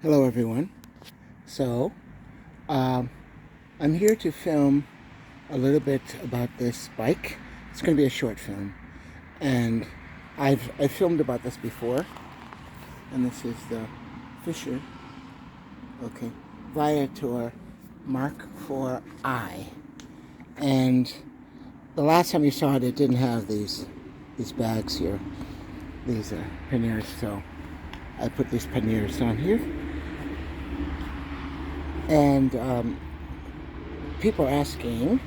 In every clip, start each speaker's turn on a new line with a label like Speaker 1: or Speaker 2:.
Speaker 1: Hello everyone. So, I'm here to film a little bit about this bike. It's going to be a short film, and I've filmed about this before. And this is the Fischer, Viator Mark IV. And the last time you saw it, it didn't have these bags here. These are panniers, so I put these panniers on here. And people are asking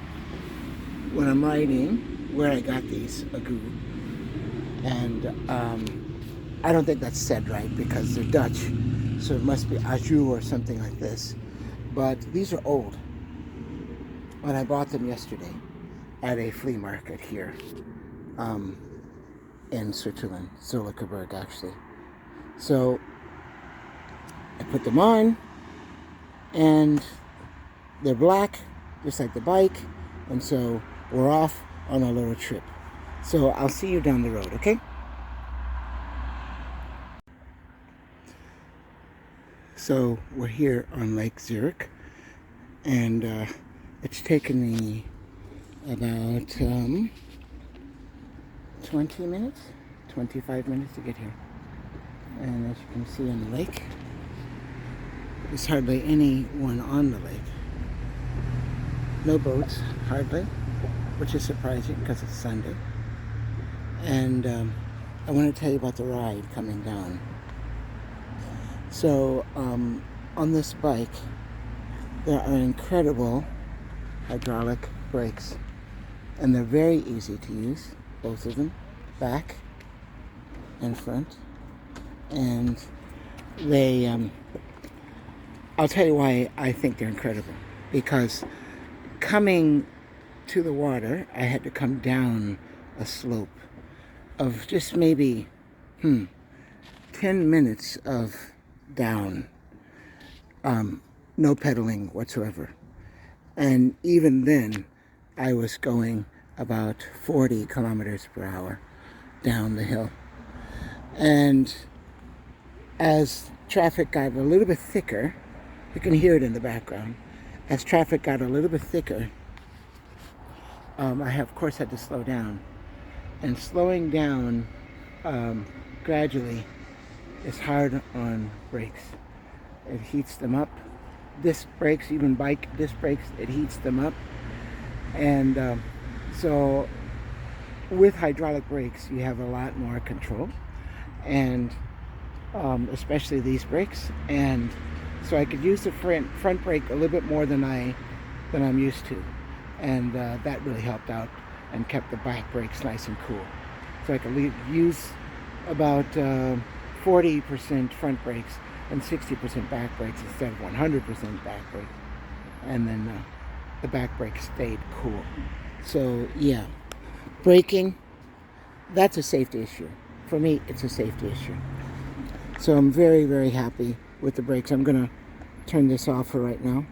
Speaker 1: when I'm riding where I got these agoo, and I don't think that's said right because they're Dutch, so it must be aju or something like this. But these are old, and I bought them yesterday at a flea market here in Switzerland, Zurich actually. So I put them on, and they're black, just like the bike, and so we're off on a little trip. So I'll see you down the road, okay? So we're here on Lake Zurich, and it's taken me about 20 minutes, 25 minutes to get here. And as you can see on the lake, there's hardly anyone on the lake. No boats, hardly, which is surprising because it's Sunday. And I want to tell you about the ride coming down. So on this bike, there are incredible hydraulic brakes, and they're very easy to use, both of them, back and front. And they I'll tell you why I think they're incredible. Because coming to the water, I had to come down a slope of just maybe 10 minutes of down, no pedaling whatsoever. And even then, I was going about 40 kilometers per hour down the hill. And as traffic got a little bit thicker, you can hear it in the background. As traffic got a little bit thicker, of course had to slow down. And slowing down gradually is hard on brakes. It heats them up. Disc brakes, even bike disc brakes, it heats them up. And so with hydraulic brakes, you have a lot more control, and especially these brakes. And so I could use the front brake a little bit more than I'm used to, and that really helped out and kept the back brakes nice and cool. So I could use about 40% front brakes and 60% back brakes instead of 100% back brakes, and then the back brake stayed cool. So yeah, braking, that's a safety issue. For me, it's a safety issue. So I'm very, very happy with the brakes. I'm gonna turn this off for right now.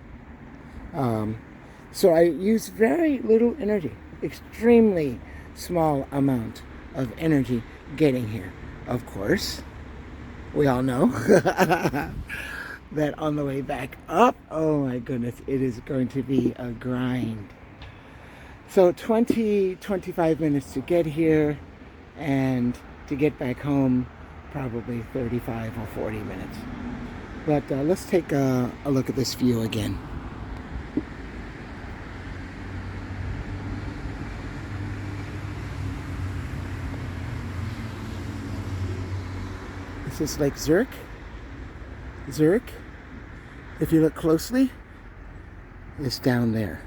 Speaker 1: So I use very little energy, extremely small amount of energy getting here. Of course, we all know that on the way back up, oh my goodness, it is going to be a grind. So 25 minutes to get here, and to get back home, probably 35 or 40 minutes. But let's take a look at this view again. This is Lake Zurich. Zurich, if you look closely, is down there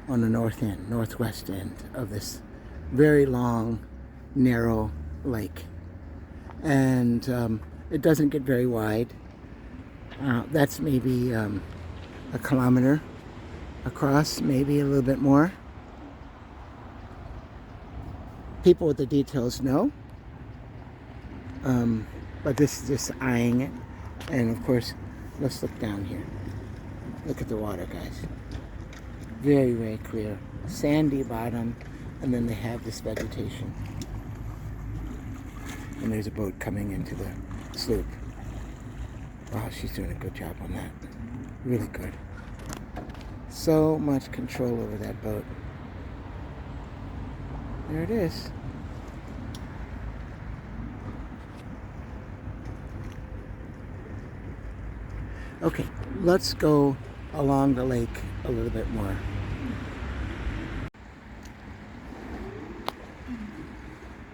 Speaker 1: on the northwest end of this very long, narrow lake. And it doesn't get very wide. That's maybe a kilometer across, maybe a little bit more. People with the details know, but this is just eyeing it. And of course, let's look down here. Look at the water, guys. Very, very clear. Sandy bottom, and then they have this vegetation. And there's a boat coming into the sloop. Wow, she's doing a good job on that. Really good. So much control over that boat. There it is. Okay, let's go along the lake a little bit more.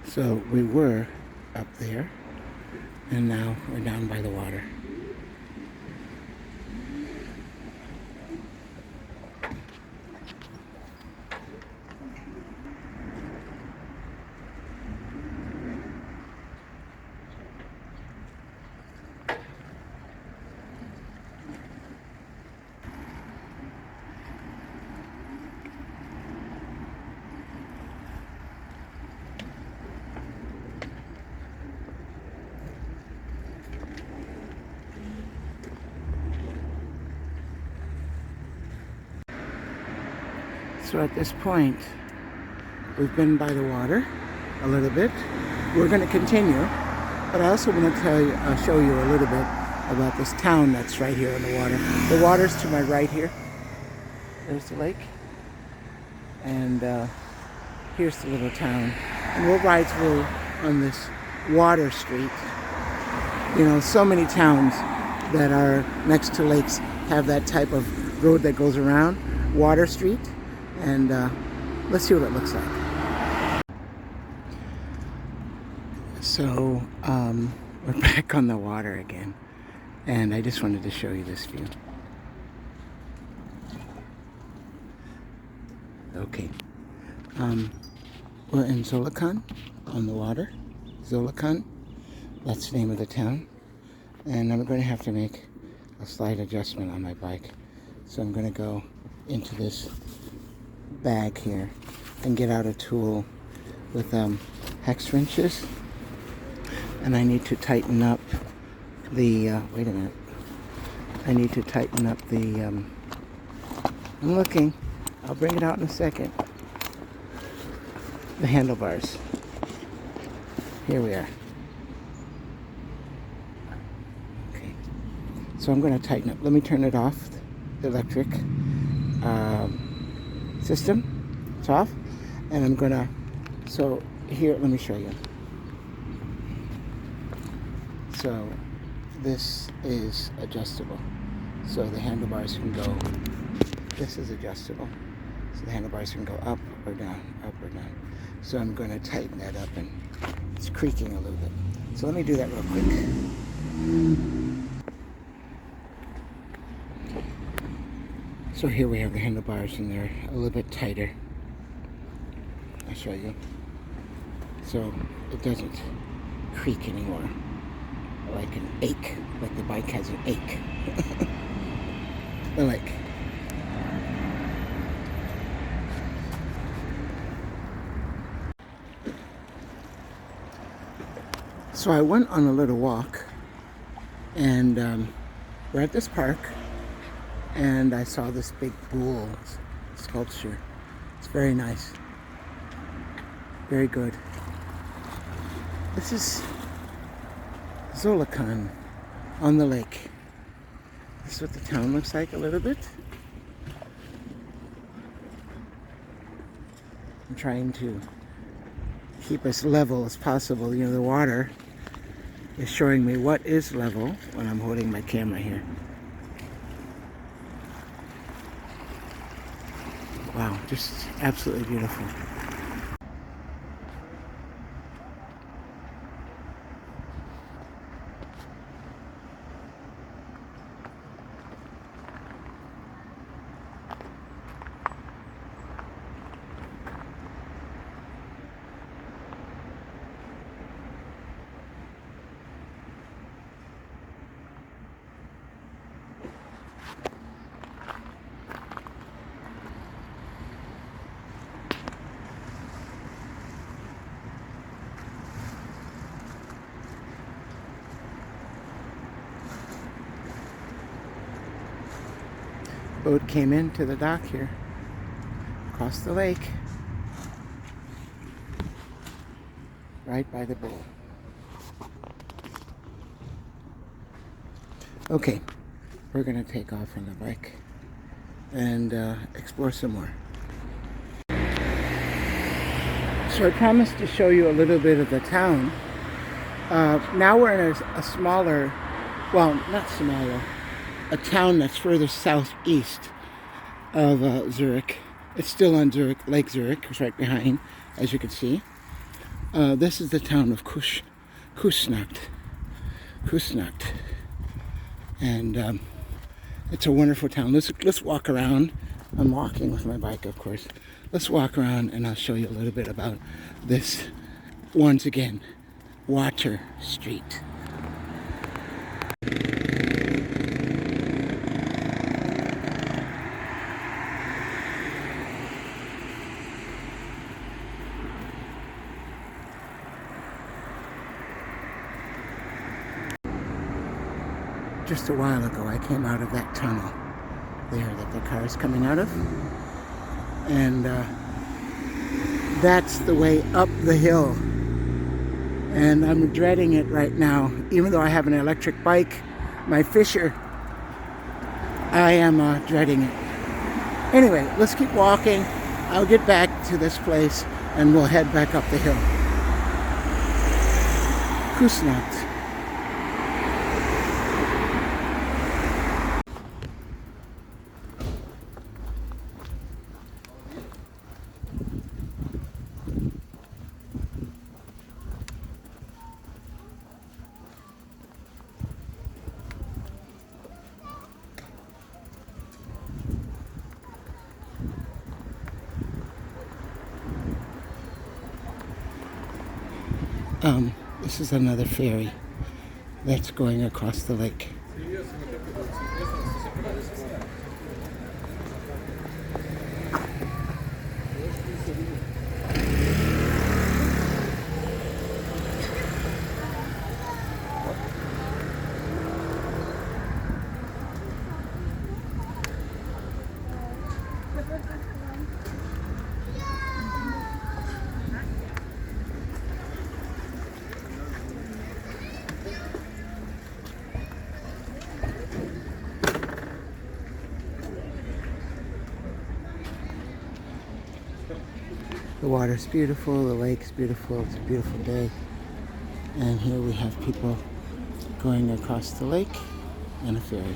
Speaker 1: So we were up there, and now we're down by the water. So at this point, we've been by the water a little bit. We're going to continue, but I also want to show you a little bit about this town that's right here in the water. The water's to my right here. There's the lake. And here's the little town. And we'll ride through on this water street. You know, so many towns that are next to lakes have that type of road that goes around, Water Street. And let's see what it looks like. So we're back on the water again, and I just wanted to show you this view. Okay, we're in Zolokon on the water. Zolokon, that's the name of the town, and I'm going to have to make a slight adjustment on my bike. So I'm going to go into this bag here and get out a tool with hex wrenches, and I need to tighten up the wait a minute, I need to tighten up the I'm looking, I'll bring it out in a second, the handlebars. Here we are. Okay, so I'm going to tighten up. Let me turn it off, the electric system. It's off, and I'm gonna, so here, let me show you. So this is adjustable, so the handlebars can go, this is adjustable, so the handlebars can go up or down, up or down. So I'm going to tighten that up, and it's creaking a little bit. So let me do that real quick. So here we have the handlebars, and they're a little bit tighter. I'll show you. So it doesn't creak anymore, like an ache, like the bike has an ache. The lake. So I went on a little walk, and we're at this park, and I saw this big bull sculpture. It's very nice. Very good. This is Zolokon on the lake. This is what the town looks like a little bit. I'm trying to keep as level as possible. You know, the water is showing me what is level when I'm holding my camera here. Wow, just absolutely beautiful. Boat came into the dock here, across the lake, right by the bull. Okay, we're gonna take off on the bike and explore some more. So I promised to show you a little bit of the town. Now we're in a smaller, well, not smaller, a town that's further southeast of Zurich. It's still on Zurich, Lake Zurich, it's right behind, as you can see. This is the town of Küsnacht. And it's a wonderful town. Let's walk around. I'm walking with my bike, of course. Let's walk around and I'll show you a little bit about this, once again, Water Street. Just a while ago, I came out of that tunnel there that the car is coming out of. And that's the way up the hill. And I'm dreading it right now. Even though I have an electric bike, my Fischer, I am dreading it. Anyway, let's keep walking. I'll get back to this place and we'll head back up the hill. Küsnacht. This is another ferry that's going across the lake. The water's beautiful, the lake's beautiful, it's a beautiful day. And here we have people going across the lake in a ferry.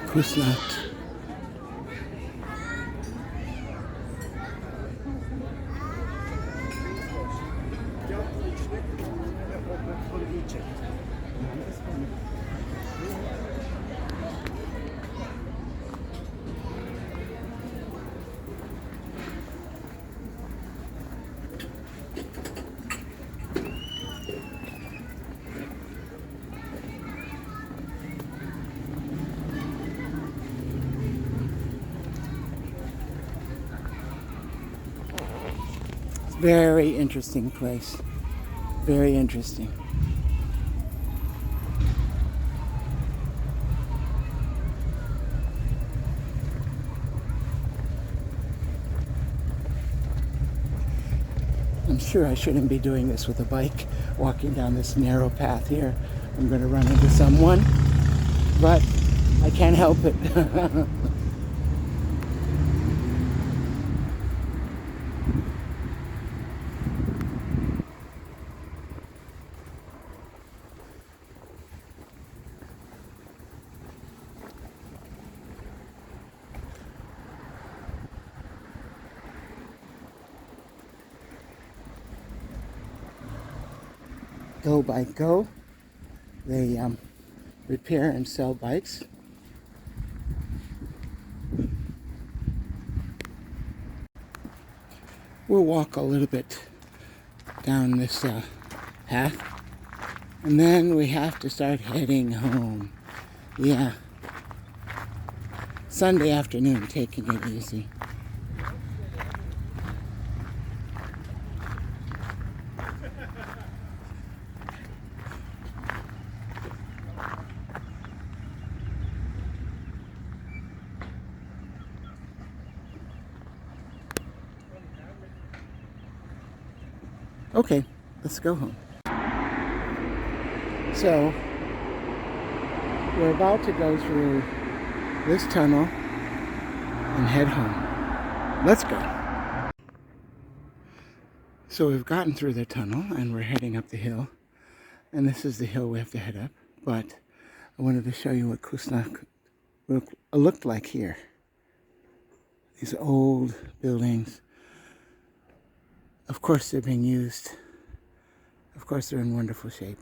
Speaker 1: Küsnacht. Very interesting place. Very interesting. I'm sure I shouldn't be doing this with a bike, walking down this narrow path here. I'm going to run into someone, but I can't help it. Go Bike Go. They repair and sell bikes. We'll walk a little bit down this path, and then we have to start heading home. Yeah, Sunday afternoon, taking it easy. Okay, let's go home. So, we're about to go through this tunnel and head home. Let's go. So we've gotten through the tunnel and we're heading up the hill. And this is the hill we have to head up. But I wanted to show you what Kusnak looked like here. These old buildings. Of course they're being used. Of course they're in wonderful shape.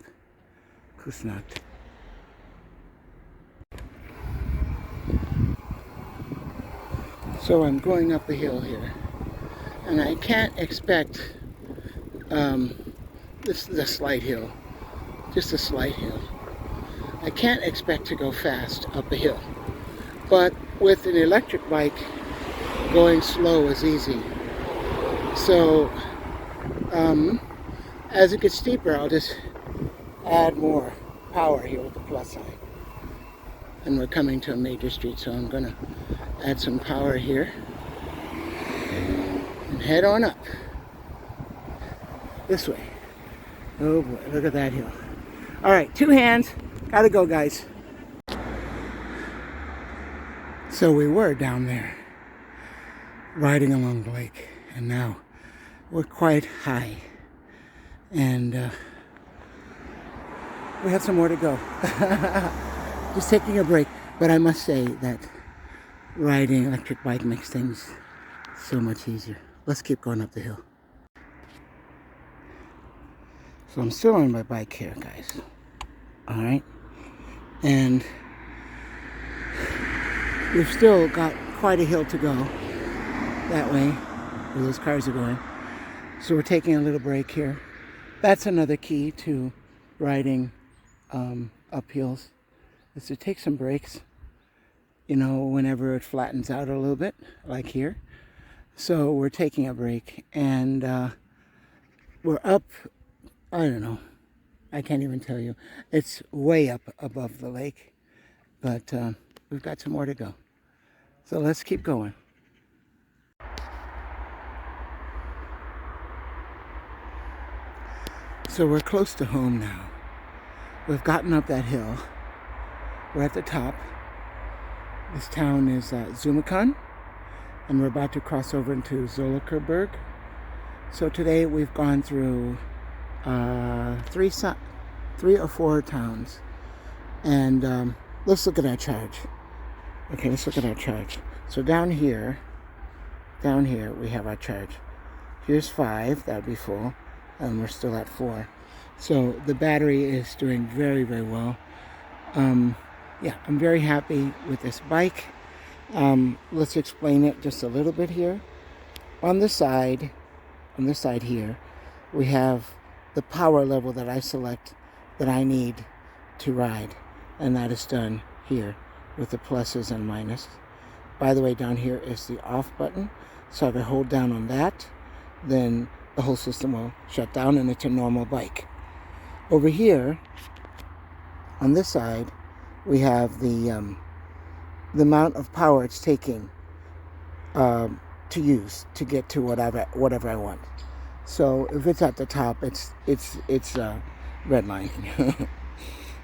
Speaker 1: Kusnak. So I'm going up the hill here. And I can't expect, this is a slight hill. Just a slight hill. I can't expect to go fast up a hill. But with an electric bike, going slow is easy. So, as it gets steeper, I'll just add more power here with the plus sign. And we're coming to a major street, so I'm gonna add some power here and head on up this way. Oh boy, look at that hill. All right, 2 hands. Gotta go, guys. So we were down there riding along the lake, and now we're quite high, and we have some more to go. Just taking a break, but I must say that riding an electric bike makes things so much easier. Let's keep going up the hill. So I'm still on my bike here, guys. All right, and we've still got quite a hill to go that way where those cars are going. So we're taking a little break here. That's another key to riding up hills, is to take some breaks, you know, whenever it flattens out a little bit, like here. So we're taking a break, and we're up, I don't know, I can't even tell you. It's way up above the lake, but we've got some more to go. So let's keep going. So we're close to home now. We've gotten up that hill. We're at the top. This town is Zumakan, and we're about to cross over into Zollikerberg. So today we've gone through 3 or 4 towns, and let's look at our charge. Okay, let's look at our charge. So down here we have our charge. Here's 5, that would be full, and we're still at 4. So the battery is doing very, very well. Yeah, I'm very happy with this bike. Let's explain it just a little bit here. On this side here, we have the power level that I select that I need to ride, and that is done here with the pluses and minuses. By the way, down here is the off button, so if I hold down on that, then the whole system will shut down and it's a normal bike. Over here, on this side, we have the amount of power it's taking to use to get to whatever I want. So if it's at the top, it's redlining.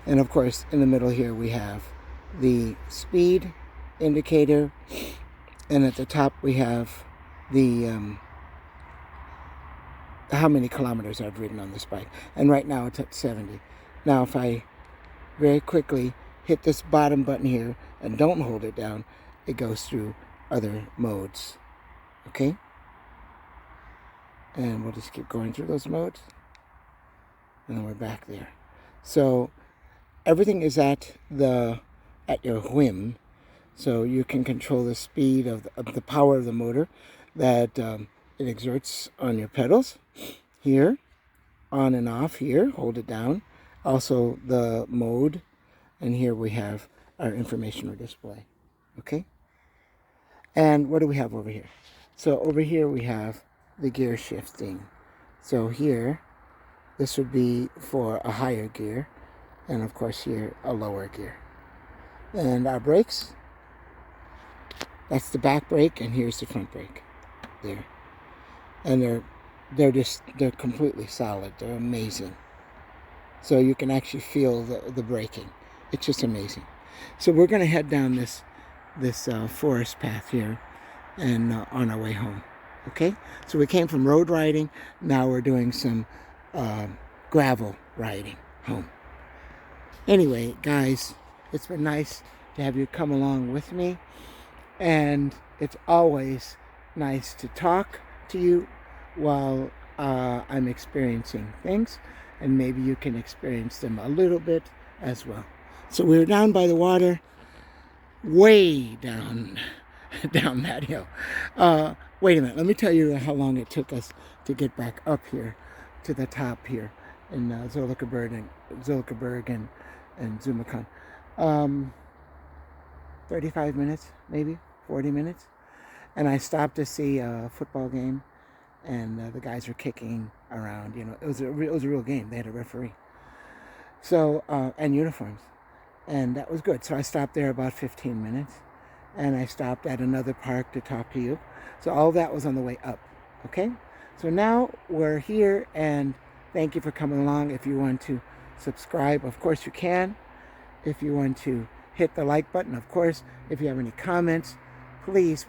Speaker 1: And of course, in the middle here we have the speed indicator, and at the top we have the how many kilometers I've ridden on this bike. And right now it's at 70. Now if I very quickly hit this bottom button here and don't hold it down, it goes through other modes. Okay? And we'll just keep going through those modes. And then we're back there. So everything is at your whim. So you can control the speed of the power of the motor that it exerts on your pedals. Here, on and off here, hold it down. Also the mode, and here we have our information display. Okay? And what do we have over here? So over here we have the gear shifting. So here, this would be for a higher gear, and of course here a lower gear. And our brakes, that's the back brake, and here's the front brake there. And they're completely solid. They're amazing. So you can actually feel the braking. It's just amazing. So we're going to head down this forest path here, and on our way home. Okay? So we came from road riding. Now we're doing some gravel riding home. Anyway, guys, it's been nice to have you come along with me. And it's always nice to talk to you while I'm experiencing things. And maybe you can experience them a little bit as well. So we're down by the water, way down that hill. Wait a minute, let me tell you how long it took us to get back up here to the top here in Zollikerberg and Zumakan. 35 minutes, maybe 40 minutes. And I stopped to see a football game, and the guys were kicking around. You know, it was a real game. They had a referee. So and uniforms, and that was good. So I stopped there about 15 minutes, and I stopped at another park to talk to you. So all that was on the way up. Okay. So now we're here, and thank you for coming along. If you want to subscribe, of course you can. If you want to hit the like button, of course. If you have any comments, please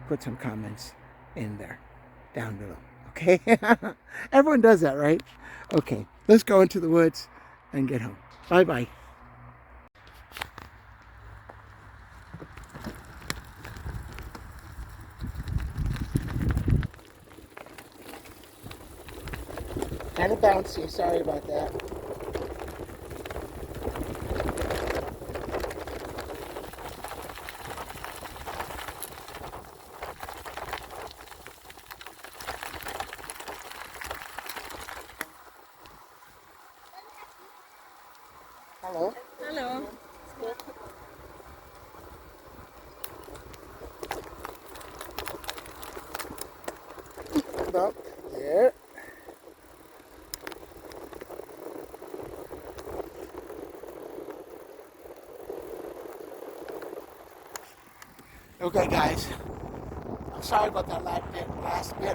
Speaker 1: put some comments in there down below. Okay? Everyone does that, right? Okay, let's go into the woods and get home. Bye-bye. Kind of bouncy, sorry about that. Hello.
Speaker 2: Hello.
Speaker 1: Up there. Okay, guys. I'm sorry about that last bit.